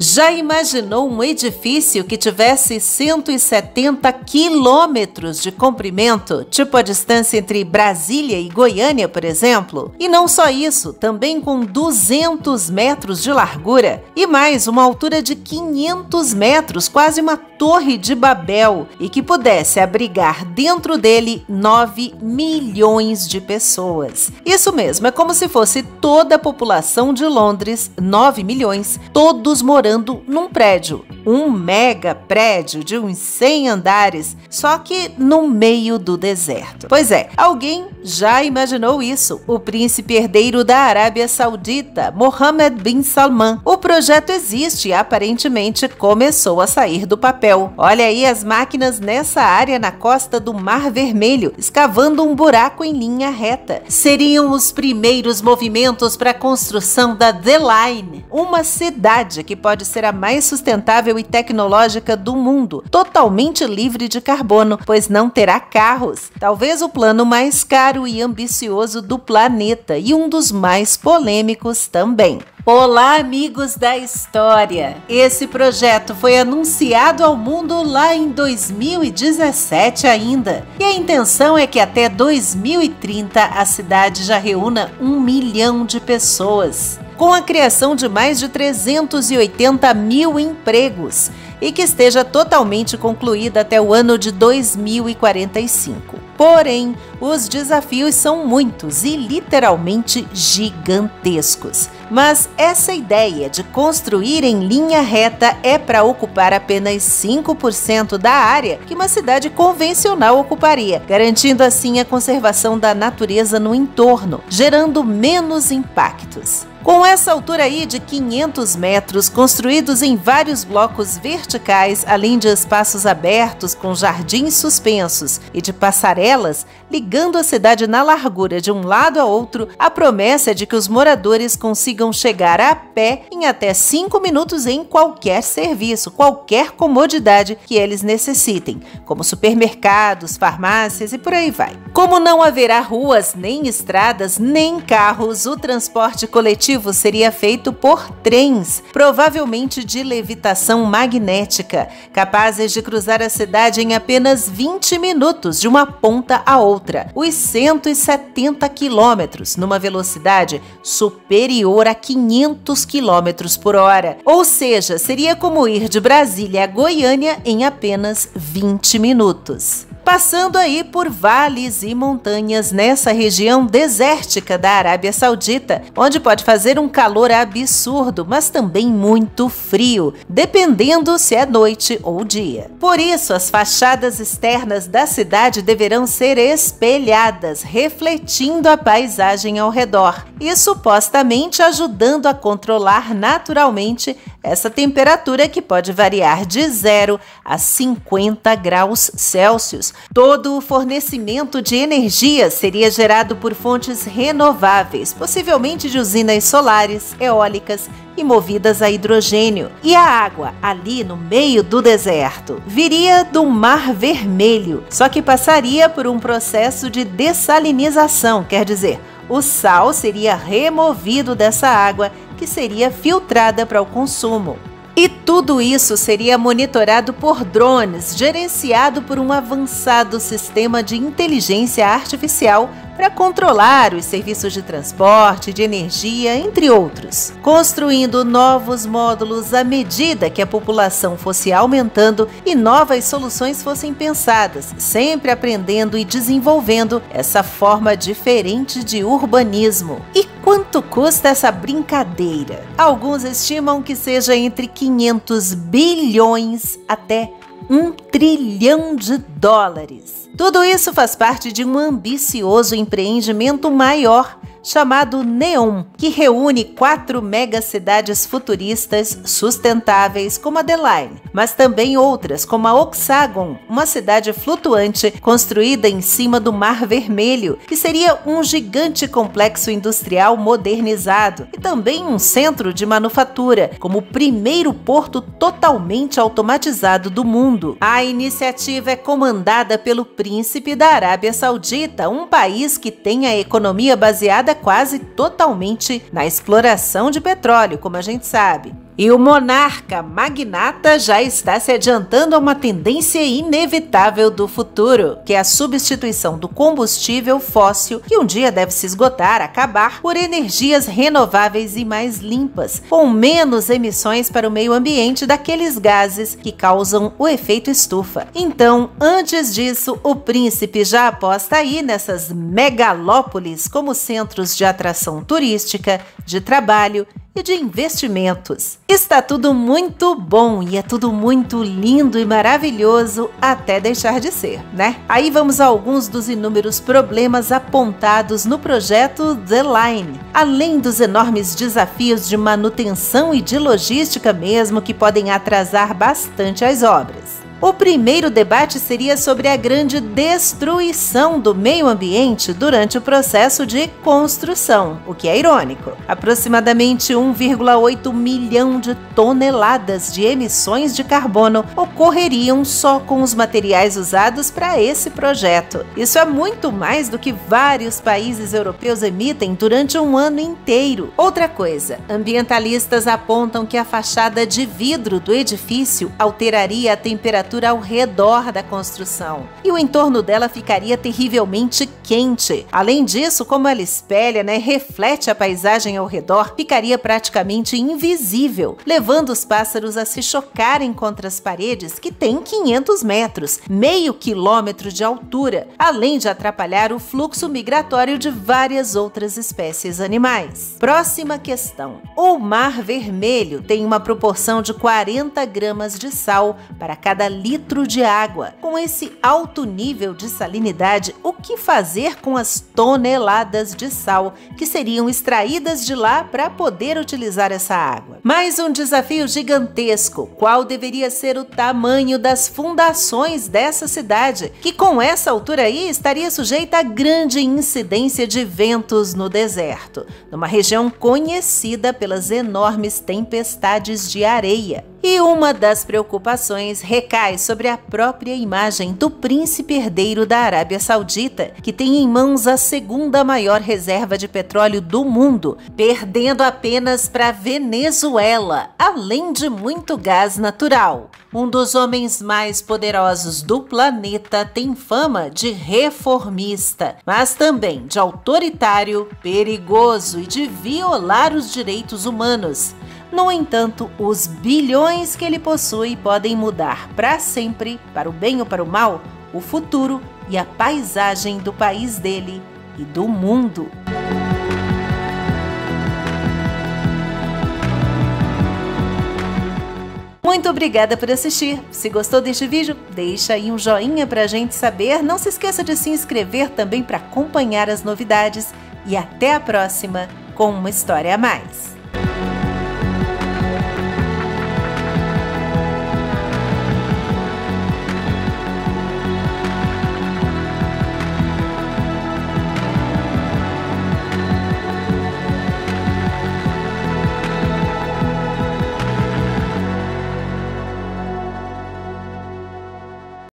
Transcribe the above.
Já imaginou um edifício que tivesse 170 quilômetros de comprimento, tipo a distância entre Brasília e Goiânia, por exemplo? E não só isso, também com 200 metros de largura e mais uma altura de 500 metros, quase uma Torre de Babel, e que pudesse abrigar dentro dele 9 milhões de pessoas. Isso mesmo, é como se fosse toda a população de Londres, 9 milhões, todos morando num prédio. Um mega prédio de uns 100 andares, só que no meio do deserto. Pois é, alguém já imaginou isso? O príncipe herdeiro da Arábia Saudita, Mohammed bin Salman. O projeto existe e aparentemente começou a sair do papel. Olha aí as máquinas nessa área na costa do Mar Vermelho, escavando um buraco em linha reta. Seriam os primeiros movimentos para a construção da The Line, uma cidade que pode ser a mais sustentável e tecnológica do mundo, totalmente livre de carbono, pois não terá carros. Talvez o plano mais caro e ambicioso do planeta e um dos mais polêmicos também. Olá, amigos da história! Esse projeto foi anunciado ao mundo lá em 2017 ainda. E a intenção é que até 2030 a cidade já reúna 1 milhão de pessoas, com a criação de mais de 380 mil empregos e que esteja totalmente concluída até o ano de 2045. Porém, os desafios são muitos e literalmente gigantescos. Mas essa ideia de construir em linha reta é para ocupar apenas 5% da área que uma cidade convencional ocuparia, garantindo assim a conservação da natureza no entorno, gerando menos impactos. Com essa altura aí de 500 metros, construídos em vários blocos verticais, além de espaços abertos com jardins suspensos e de passarelas, ligando a cidade na largura de um lado a outro, a promessa é de que os moradores consigam chegar a pé em até 5 minutos em qualquer serviço, qualquer comodidade que eles necessitem, como supermercados, farmácias e por aí vai. Como não haverá ruas, nem estradas, nem carros, o transporte coletivo seria feito por trens, provavelmente de levitação magnética, capazes de cruzar a cidade em apenas 20 minutos de uma ponta a outra, os 170 quilômetros, numa velocidade superior a 500 quilômetros por hora. Ou seja, seria como ir de Brasília a Goiânia em apenas 20 minutos. Passando aí por vales e montanhas nessa região desértica da Arábia Saudita, onde pode fazer um calor absurdo, mas também muito frio, dependendo se é noite ou dia. Por isso, as fachadas externas da cidade deverão ser espelhadas, refletindo a paisagem ao redor e supostamente ajudando a controlar naturalmente essa temperatura que pode variar de 0 a 50 graus Celsius. Todo o fornecimento de energia seria gerado por fontes renováveis, possivelmente de usinas solares, eólicas e movidas a hidrogênio. E a água, ali no meio do deserto, viria do Mar Vermelho, só que passaria por um processo de dessalinização, quer dizer, o sal seria removido dessa água, que seria filtrada para o consumo. E tudo isso seria monitorado por drones, gerenciado por um avançado sistema de inteligência artificial para controlar os serviços de transporte, de energia, entre outros, construindo novos módulos à medida que a população fosse aumentando e novas soluções fossem pensadas, sempre aprendendo e desenvolvendo essa forma diferente de urbanismo. E quanto custa essa brincadeira? Alguns estimam que seja entre 500 bilhões até 1 trilhão de dólares. Tudo isso faz parte de um ambicioso empreendimento maior chamado NEOM, que reúne 4 megacidades futuristas sustentáveis como a The Line, mas também outras como a Oxagon, uma cidade flutuante construída em cima do Mar Vermelho, que seria um gigante complexo industrial modernizado e também um centro de manufatura, como o primeiro porto totalmente automatizado do mundo. A iniciativa é comandada pelo príncipe da Arábia Saudita, um país que tem a economia baseada quase totalmente na exploração de petróleo, como a gente sabe. E o monarca magnata já está se adiantando a uma tendência inevitável do futuro, que é a substituição do combustível fóssil, que um dia deve se esgotar, acabar, por energias renováveis e mais limpas, com menos emissões para o meio ambiente daqueles gases que causam o efeito estufa. Então, antes disso, o príncipe já aposta aí nessas megalópolis como centros de atração turística, de trabalho e de investimentos. Está tudo muito bom e é tudo muito lindo e maravilhoso até deixar de ser, né? Aí vamos a alguns dos inúmeros problemas apontados no projeto The Line, além dos enormes desafios de manutenção e de logística mesmo que podem atrasar bastante as obras. O primeiro debate seria sobre a grande destruição do meio ambiente durante o processo de construção, o que é irônico. Aproximadamente 1,8 milhão de toneladas de emissões de carbono ocorreriam só com os materiais usados para esse projeto. Isso é muito mais do que vários países europeus emitem durante um ano inteiro. Outra coisa, ambientalistas apontam que a fachada de vidro do edifício alteraria a temperatura ao redor da construção e o entorno dela ficaria terrivelmente quente. Além disso, como ela espelha, reflete a paisagem ao redor, ficaria praticamente invisível, levando os pássaros a se chocarem contra as paredes que têm 500 metros, meio quilômetro de altura, além de atrapalhar o fluxo migratório de várias outras espécies animais. Próxima questão. O Mar Vermelho tem uma proporção de 40 gramas de sal para cada litro de água. Com esse alto nível de salinidade, o que fazer com as toneladas de sal que seriam extraídas de lá para poder utilizar essa água? Mais um desafio gigantesco. Qual deveria ser o tamanho das fundações dessa cidade, que com essa altura aí estaria sujeita a grande incidência de ventos no deserto, numa região conhecida pelas enormes tempestades de areia? E uma das preocupações recai sobre a própria imagem do príncipe herdeiro da Arábia Saudita, que tem em mãos a segunda maior reserva de petróleo do mundo, perdendo apenas para Venezuela, além de muito gás natural. Um dos homens mais poderosos do planeta tem fama de reformista, mas também de autoritário, perigoso e de violar os direitos humanos. No entanto, os bilhões que ele possui podem mudar para sempre, para o bem ou para o mal, o futuro e a paisagem do país dele e do mundo. Muito obrigada por assistir. Se gostou deste vídeo, deixa aí um joinha pra gente saber. Não se esqueça de se inscrever também para acompanhar as novidades. E até a próxima com uma história a mais.